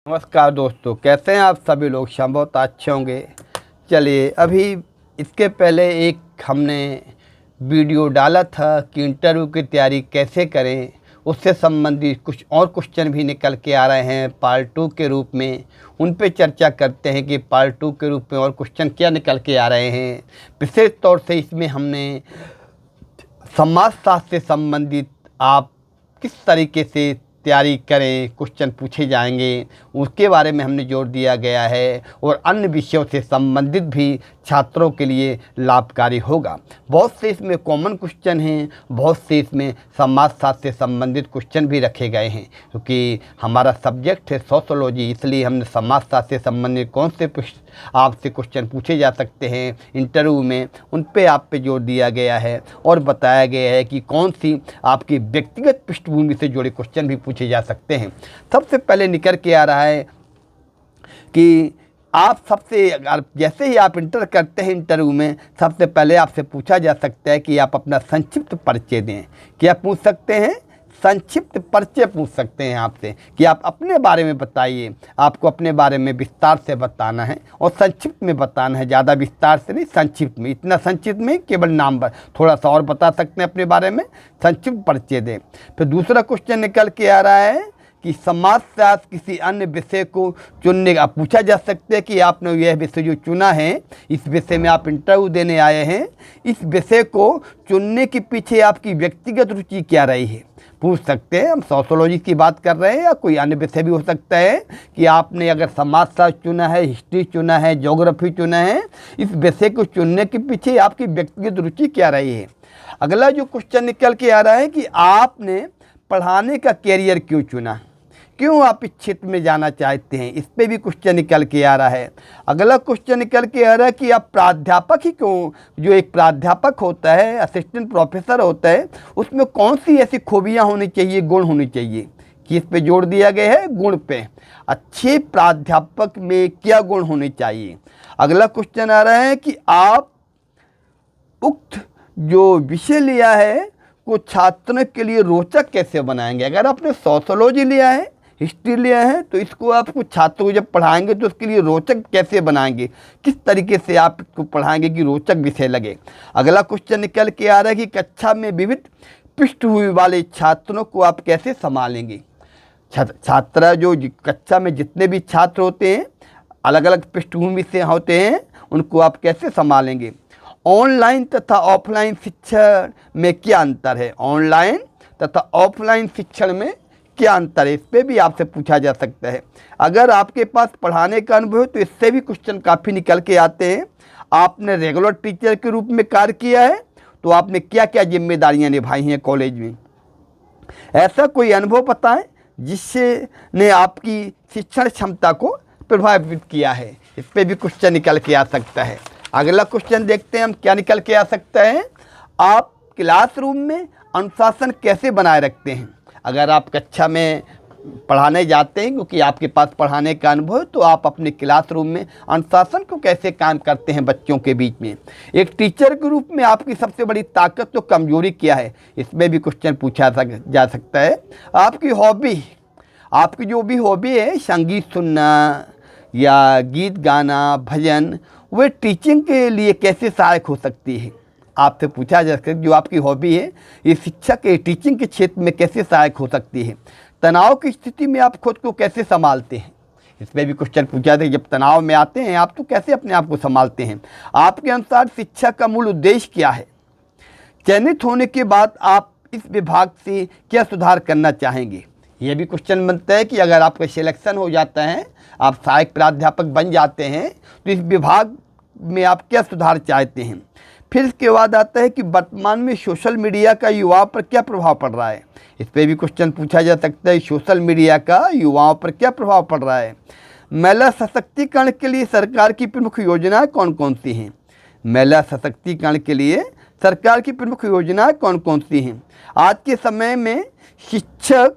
नमस्कार दोस्तों, कैसे हैं आप सभी लोग। बहुत अच्छे होंगे। चलिए, अभी इसके पहले एक हमने वीडियो डाला था कि इंटरव्यू की तैयारी कैसे करें, उससे संबंधित कुछ और क्वेश्चन भी निकल के आ रहे हैं पार्ट 2 के रूप में। उन पे चर्चा करते हैं कि पार्ट 2 के रूप में और क्वेश्चन क्या निकल के आ रहे हैं। विशेष तौर से इसमें हमने समाजशास्त्र से संबंधित आप किस तरीके से तैयारी करें, क्वेश्चन पूछे जाएंगे, उसके बारे में हमने जोर दिया गया है। और अन्य विषयों से संबंधित भी छात्रों के लिए लाभकारी होगा। बहुत से इसमें कॉमन क्वेश्चन हैं, बहुत से इसमें समाजशास्त्र से संबंधित क्वेश्चन भी रखे गए हैं। क्योंकि हमारा सब्जेक्ट है सोशियोलॉजी, इसलिए हमने समाजशास्त्र से संबंधित कौन से आपसे क्वेश्चन पूछे जा सकते हैं इंटरव्यू में, उन पे आप पे जोर दिया गया है। और बताया गया है कि कौन सी आपकी व्यक्तिगत पृष्ठभूमि से जुड़े क्वेश्चन भी पूछे जा सकते हैं। सबसे पहले निकल के आ रहा है कि आप जैसे ही आप इंटर करते हैं इंटरव्यू में, सबसे पहले आपसे पूछा जा सकता है कि आप अपना संक्षिप्त परिचय दें। क्या पूछ सकते हैं? संक्षिप्त परिचय पूछ सकते हैं आपसे कि आप अपने बारे में बताइए। आपको अपने बारे में विस्तार से बताना है और संक्षिप्त में बताना है, ज़्यादा विस्तार से नहीं, संक्षिप्त में। इतना संक्षिप्त में केवल नाम थोड़ा सा और बता सकते हैं अपने बारे में, संक्षिप्त परिचय दें। फिर दूसरा क्वेश्चन निकल के आ रहा है कि समाजशास्त्र किसी अन्य विषय को चुनने का पूछा जा सकता है कि आपने यह विषय जो चुना है, इस विषय में आप इंटरव्यू देने आए हैं, इस विषय को चुनने के पीछे आपकी व्यक्तिगत रुचि क्या रही है, पूछ सकते हैं। हम सोशियोलॉजी की बात कर रहे हैं या कोई अन्य विषय भी हो सकता है कि आपने अगर समाजशास्त्र चुना है, हिस्ट्री चुना है, ज्योग्राफी चुना है, इस विषय को चुनने के पीछे आपकी व्यक्तिगत रुचि क्या रही है। अगला जो क्वेश्चन निकल के आ रहा है कि आपने पढ़ाने का कैरियर क्यों चुना, क्यों आप इस क्षेत्र में जाना चाहते हैं, इस पे भी क्वेश्चन निकल के आ रहा है। अगला क्वेश्चन निकल के आ रहा है कि आप प्राध्यापक ही क्यों, जो एक प्राध्यापक होता है, असिस्टेंट प्रोफेसर होता है, उसमें कौन सी ऐसी खूबियां होनी चाहिए, गुण होने चाहिए, कि इस पे जोड़ दिया गया है गुण पे। अच्छे प्राध्यापक में क्या गुण होने चाहिए। अगला क्वेश्चन आ रहा है कि आप उक्त जो विषय लिया है को छात्रों के लिए रोचक कैसे बनाएंगे। अगर आपने सोशियोलॉजी लिया है, हिस्ट्री लिया है, तो इसको आपको छात्रों को जब पढ़ाएंगे तो उसके लिए रोचक कैसे बनाएंगे, किस तरीके से आप इसको पढ़ाएंगे कि रोचक विषय लगे। अगला क्वेश्चन निकल के आ रहा है कि कक्षा में विविध पृष्ठभूमि वाले छात्रों को आप कैसे संभालेंगे। छात्र जो कक्षा में जितने भी छात्र होते हैं, अलग अलग पृष्ठभूमि से होते हैं, उनको आप कैसे संभालेंगे। ऑनलाइन तथा ऑफलाइन शिक्षण में क्या अंतर है, ऑनलाइन तथा ऑफलाइन शिक्षण में क्या अंतर है, इस पे भी आपसे पूछा जा सकता है। अगर आपके पास पढ़ाने का अनुभव है तो इससे भी क्वेश्चन काफ़ी निकल के आते हैं। आपने रेगुलर टीचर के रूप में कार्य किया है तो आपने क्या क्या जिम्मेदारियां निभाई हैं कॉलेज में, ऐसा कोई अनुभव बताएं जिससे ने आपकी शिक्षण क्षमता को प्रभावित किया है। इस पर भी क्वेश्चन निकल के आ सकता है। अगला क्वेश्चन देखते हैं हम क्या निकल के आ सकता है। आप क्लासरूम में अनुशासन कैसे बनाए रखते हैं। अगर आप कक्षा में पढ़ाने जाते हैं, क्योंकि आपके पास पढ़ाने का अनुभव है, तो आप अपने क्लासरूम में अनुशासन को कैसे काम करते हैं बच्चों के बीच में। एक टीचर के रूप में आपकी सबसे बड़ी ताकत तो कमजोरी क्या है, इसमें भी क्वेश्चन पूछा जा सकता है। आपकी हॉबी, आपकी जो भी हॉबी है, संगीत सुनना या गीत गाना, भजन, वे टीचिंग के लिए कैसे सहायक हो सकती है, आपसे पूछा जा सकता है। जो आपकी हॉबी है, ये शिक्षा के टीचिंग के क्षेत्र में कैसे सहायक हो सकती है। तनाव की स्थिति में आप खुद को कैसे संभालते हैं, इस पर भी क्वेश्चन पूछा था। जब तनाव में आते हैं आप तो कैसे अपने आप को संभालते हैं। आपके अनुसार शिक्षा का मूल उद्देश्य क्या है। चयनित होने के बाद आप इस विभाग से क्या सुधार करना चाहेंगे। यह भी क्वेश्चन बनता है कि अगर आपका सिलेक्शन हो जाता है, आप सहायक प्राध्यापक बन जाते हैं, तो इस विभाग में आप क्या सुधार चाहते हैं। फिर इसके बाद आता है कि वर्तमान में सोशल मीडिया का युवाओं पर क्या प्रभाव पड़ रहा है। इस पर भी क्वेश्चन पूछा जा सकता है, सोशल मीडिया का युवाओं पर क्या प्रभाव पड़ रहा है। महिला सशक्तिकरण के लिए सरकार की प्रमुख योजनाएं कौन कौन सी हैं। महिला सशक्तिकरण के लिए सरकार की प्रमुख योजनाएं कौन कौन सी हैं। आज के समय में शिक्षक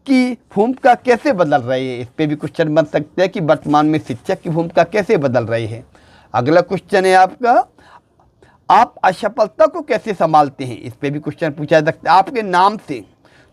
की भूमिका कैसे बदल रही है। इस पर भी क्वेश्चन बन सकता है कि वर्तमान में शिक्षक की भूमिका कैसे बदल रही है। अगला क्वेश्चन है आपका, आप असफलता को कैसे संभालते हैं। इस पे भी क्वेश्चन पूछा जा सकता है। आपके नाम से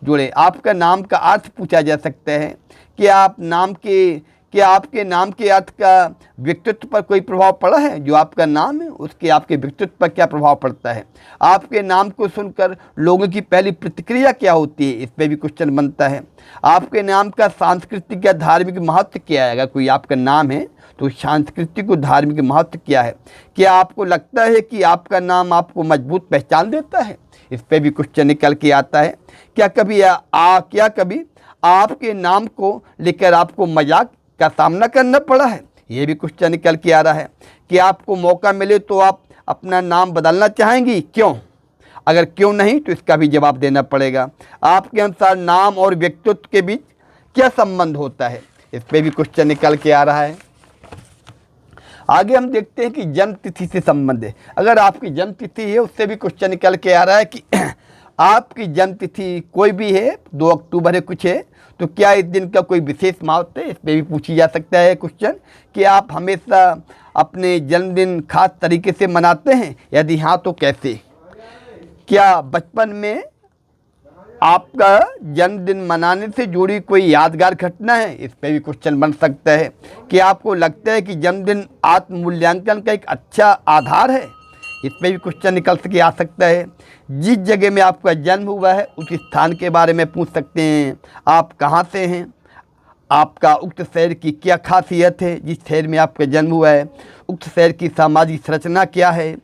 जुड़े। आपका नाम का अर्थ पूछा जा सकता है कि क्या आपके नाम के अर्थ का व्यक्तित्व पर कोई प्रभाव पड़ा है। जो आपका नाम है उसके आपके व्यक्तित्व पर क्या प्रभाव पड़ता है। आपके नाम को सुनकर लोगों की पहली प्रतिक्रिया क्या होती है, इस पर भी क्वेश्चन बनता है। आपके नाम का सांस्कृतिक या धार्मिक महत्व क्या है। अगर कोई आपका नाम है तो सांस्कृतिक और धार्मिक महत्व क्या है। क्या आपको लगता है कि आपका नाम आपको मजबूत पहचान देता है, इस पर भी क्वेश्चन निकल के आता है। क्या कभी आपके नाम को लेकर आपको मजाक का सामना करना पड़ा है, ये भी क्वेश्चन निकल के आ रहा है। कि आपको मौका मिले तो आप अपना नाम बदलना चाहेंगी, क्यों। अगर क्यों नहीं तो इसका भी जवाब देना पड़ेगा। आपके अनुसार नाम और व्यक्तित्व के बीच क्या संबंध होता है, इस पर भी क्वेश्चन निकल के आ रहा है। आगे हम देखते हैं कि जन्म तिथि से संबंध है। अगर आपकी जन्म तिथि है उससे भी क्वेश्चन निकल के आ रहा है कि आपकी जन्म तिथि कोई भी है, 2 अक्टूबर है कुछ है, तो क्या इस दिन का कोई विशेष महत्व है, इस पर भी पूछी जा सकता है क्वेश्चन। कि आप हमेशा अपने जन्मदिन खास तरीके से मनाते हैं, यदि हाँ तो कैसे। क्या बचपन में आपका जन्मदिन मनाने से जुड़ी कोई यादगार घटना है, इस पर भी क्वेश्चन बन सकता है। कि आपको लगता है कि जन्मदिन आत्म मूल्यांकन का एक अच्छा आधार है, इस पर भी क्वेश्चन निकल के आ सकता है। जिस जगह में आपका जन्म हुआ है उस स्थान के बारे में पूछ सकते हैं। आप कहाँ से हैं, आपका उक्त शहर की क्या खासियत है, जिस शहर में आपका जन्म हुआ है उक्त शहर की सामाजिक संरचना क्या है,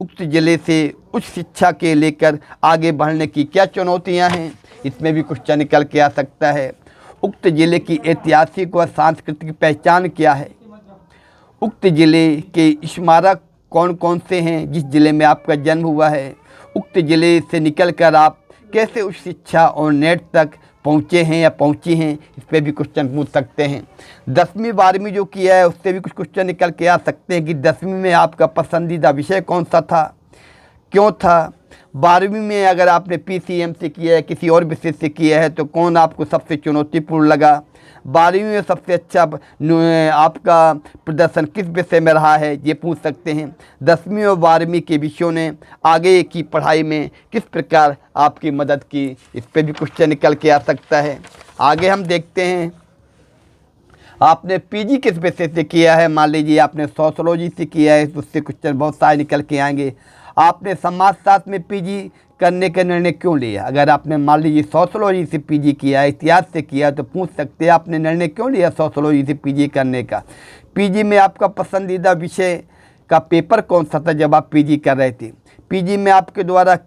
उक्त जिले से उच्च शिक्षा के लेकर आगे बढ़ने की क्या चुनौतियां हैं, इसमें भी क्वेश्चन निकल के आ सकता है। उक्त जिले की ऐतिहासिक व सांस्कृतिक पहचान क्या है, उक्त जिले के स्मारक कौन कौन से हैं जिस जिले में आपका जन्म हुआ है, उक्त जिले से निकलकर आप कैसे उच्च शिक्षा और नेट तक पहुँचे हैं या पहुँची हैं, इस पर भी क्वेश्चन पूछ सकते हैं। 10वीं 12वीं जो किया है उससे भी कुछ क्वेश्चन निकल के आ सकते हैं कि 10वीं में आपका पसंदीदा विषय कौन सा था, क्यों था। 12वीं में अगर आपने PCM से किया है, किसी और विषय से किया है, तो कौन आपको सबसे चुनौतीपूर्ण लगा। 12वीं में सबसे अच्छा आपका प्रदर्शन किस विषय में रहा है, ये पूछ सकते हैं। 10वीं और 12वीं के विषयों ने आगे की पढ़ाई में किस प्रकार आपकी मदद की, इस पर भी क्वेश्चन निकल के आ सकता है। आगे हम देखते हैं आपने PG किस विषय से किया है। मान लीजिए आपने सोशोलॉजी से किया है तो उससे क्वेश्चन बहुत सारे निकल के आएंगे। आपने समाजशास्त्र में PG करने का निर्णय क्यों लिया। अगर आपने मान लीजिए सोशोलॉजी से PG किया, इतिहास से किया, तो पूछ सकते हैं आपने निर्णय क्यों लिया सोशोलॉजी से PG करने का। PG में आपका पसंदीदा विषय का पेपर कौन सा था जब आप PG कर रहे थे। PG में आपके द्वारा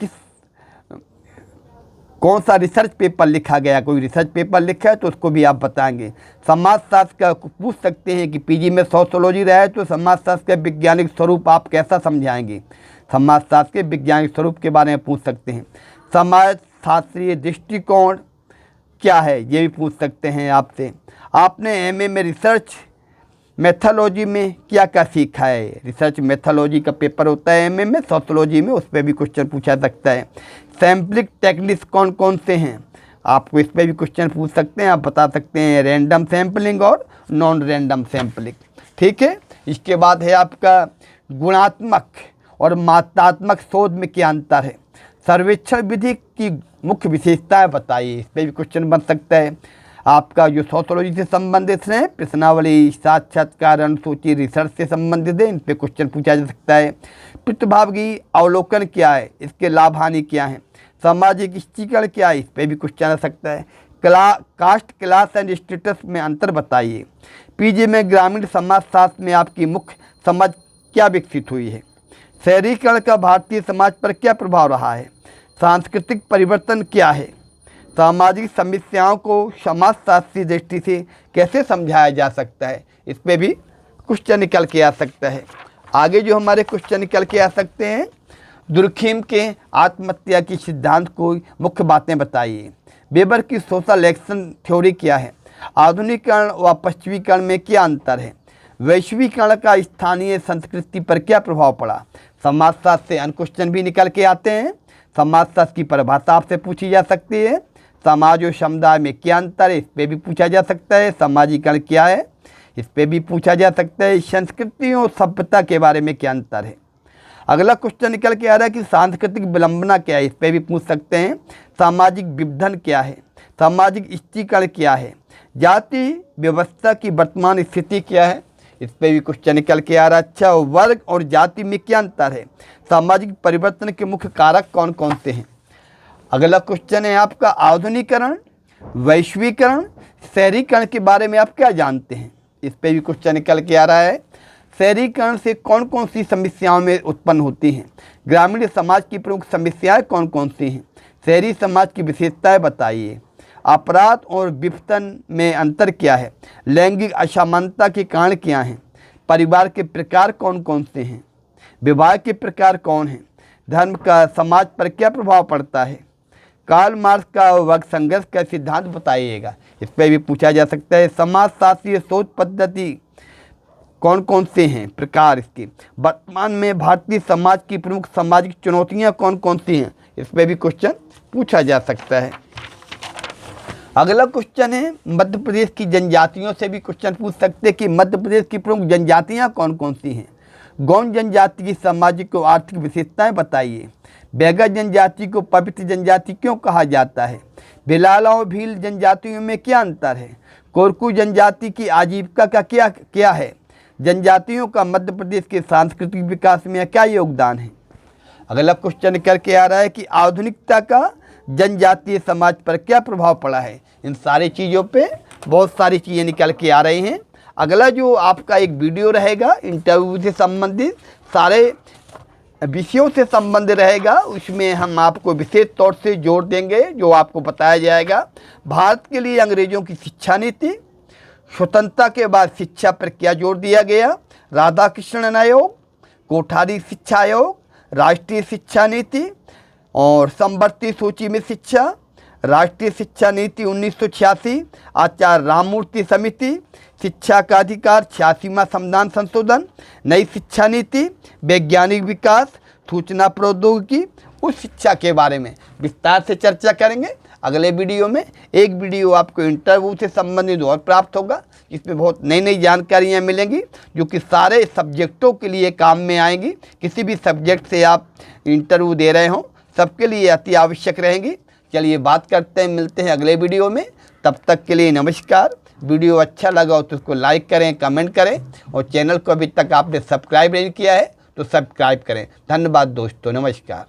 कौन सा रिसर्च पेपर लिखा गया, कोई रिसर्च पेपर लिखा है तो उसको भी आप बताएंगे। समाजशास्त्र का पूछ सकते हैं कि PG में सोशोलॉजी रहा है तो समाजशास्त्र का वैज्ञानिक स्वरूप आप कैसा समझाएंगे। समाजशास्त्र के वैज्ञानिक स्वरूप के बारे में पूछ सकते हैं। समाज शास्त्रीय दृष्टिकोण क्या है, ये भी पूछ सकते हैं आपसे। आपने MA में रिसर्च मेथोलॉजी में क्या क्या सीखा है। रिसर्च मेथोलॉजी का पेपर होता है MA में, सोशोलॉजी में, उस पर भी क्वेश्चन पूछा सकता है। सैम्पलिंग टेक्निक्स कौन कौन से हैं, आपको इस पर भी क्वेश्चन पूछ सकते हैं। आप बता सकते हैं रैंडम सैम्पलिंग और नॉन रैंडम सैम्पलिंग, ठीक है। इसके बाद है आपका गुणात्मक और मात्रात्मक शोध में क्या अंतर है। सर्वेक्षण विधि की मुख्य विशेषताएं बताइए, इस पर भी क्वेश्चन बन सकता है। आपका जो सोशोलॉजी से संबंधित है, प्रश्नावली, साक्षात्कार, अनुसूची, रिसर्च से संबंधित है, इन पर क्वेश्चन पूछा जा सकता है। प्रतिभागी अवलोकन क्या है, इसके लाभ हानि क्या है। सामाजिक स्थिरीकरण क्या है, इस पर भी क्वेश्चन आ सकता है। कास्ट, क्लास एंड स्टेटस में अंतर बताइए। PG में ग्रामीण समाजशास्त्र में आपकी मुख्य समझ क्या विकसित हुई है। शहरीकरण का भारतीय समाज पर क्या प्रभाव रहा है। सांस्कृतिक परिवर्तन क्या है। सामाजिक समस्याओं को समाजशास्त्रीय दृष्टि से कैसे समझाया जा सकता है, इस पर भी क्वेश्चन निकल के आ सकता है। आगे जो हमारे क्वेश्चन निकल के आ सकते हैं, दुर्खीम के आत्महत्या की सिद्धांत को मुख्य बातें बताइए। वेबर की सोशल एक्शन थ्योरी क्या है। आधुनिकीकरण व पश्चिमीकरण में क्या अंतर है। वैश्वीकरण का स्थानीय संस्कृति पर क्या प्रभाव पड़ा। समाजशास्त्र से अन्य क्वेश्चन भी निकल के आते हैं। समाजशास्त्र की परिभाषा आपसे पूछी जा सकती है। समाज और समुदाय में क्या अंतर है, इस पर भी पूछा जा सकता है। सामाजिकरण क्या है, इस पर भी पूछा जा सकता है। संस्कृति और सभ्यता के बारे में क्या अंतर है। अगला क्वेश्चन निकल के आ रहा है कि सांस्कृतिक विलंबना क्या है, इस पर भी पूछ सकते हैं। सामाजिक विभेदन क्या है, सामाजिक स्त्रीकरण क्या है, जाति व्यवस्था की वर्तमान स्थिति क्या है, इस पर भी क्वेश्चन निकल के आ रहा है। अच्छा, वर्ग और जाति में क्या अंतर है, सामाजिक परिवर्तन के मुख्य कारक कौन कौन से हैं। अगला क्वेश्चन है आपका आधुनिकीकरण, वैश्वीकरण, शहरीकरण के बारे में आप क्या जानते हैं, इस पर भी क्वेश्चन निकल के आ रहा है। शहरीकरण से कौन कौन सी समस्याओं में उत्पन्न होती हैं, ग्रामीण समाज की प्रमुख समस्याएं कौन कौन सी हैं, शहरी समाज की विशेषताएं बताइए। अपराध और विपतन में अंतर क्या है, लैंगिक असमानता के कारण क्या हैं, परिवार के प्रकार कौन कौन से हैं, विवाह के प्रकार कौन हैं, धर्म का समाज पर क्या प्रभाव पड़ता है, कार्ल मार्क्स का वर्ग संघर्ष का सिद्धांत बताइएगा, इस पर भी पूछा जा सकता है। समाजशास्त्रीय सोच पद्धति कौन कौन से हैं, प्रकार इसके, वर्तमान में भारतीय समाज की प्रमुख सामाजिक चुनौतियां कौन कौन सी हैं, इस पर भी क्वेश्चन पूछा जा सकता है। अगला क्वेश्चन है मध्य प्रदेश की जनजातियों से भी क्वेश्चन पूछ सकते हैं कि मध्य प्रदेश की प्रमुख जनजातियां कौन कौन सी हैं, गौंड जनजाति की सामाजिक और आर्थिक विशेषताएं बताइए, बैगा जनजाति को पवित्र जनजाति क्यों कहा जाता है, भिलाला और भील जनजातियों में क्या अंतर है, कोरकू जनजाति की आजीविका का क्या है, जनजातियों का मध्य प्रदेश के सांस्कृतिक विकास में क्या योगदान है। अगला क्वेश्चन करके आ रहा है कि आधुनिकता का जनजातीय समाज पर क्या प्रभाव पड़ा है। इन सारी चीज़ों पे बहुत सारी चीज़ें निकल के आ रही हैं। अगला जो आपका एक वीडियो रहेगा इंटरव्यू से संबंधित सारे विषयों से संबंधित रहेगा, उसमें हम आपको विशेष तौर से जोर देंगे, जो आपको बताया जाएगा भारत के लिए अंग्रेज़ों की शिक्षा नीति, स्वतंत्रता के बाद शिक्षा पर क्या जोर दिया गया, राधाकृष्णन आयोग, कोठारी शिक्षा आयोग, राष्ट्रीय शिक्षा नीति और समवर्ती सूची में शिक्षा, राष्ट्रीय शिक्षा नीति 1986, आचार्य राममूर्ति समिति, शिक्षा का अधिकार 86वां संविधान संशोधन, नई शिक्षा नीति, वैज्ञानिक विकास, सूचना प्रौद्योगिकी, उस शिक्षा के बारे में विस्तार से चर्चा करेंगे। अगले वीडियो में एक वीडियो आपको इंटरव्यू से संबंधित और प्राप्त होगा, इसमें बहुत नई नई जानकारियाँ मिलेंगी जो कि सारे सब्जेक्टों के लिए काम में आएंगी। किसी भी सब्जेक्ट से आप इंटरव्यू दे रहे हों, सबके लिए अति आवश्यक रहेंगी। चलिए बात करते हैं, मिलते हैं अगले वीडियो में, तब तक के लिए नमस्कार। वीडियो अच्छा लगा हो तो उसको लाइक करें, कमेंट करें और चैनल को अभी तक आपने सब्सक्राइब नहीं किया है तो सब्सक्राइब करें। धन्यवाद दोस्तों, नमस्कार।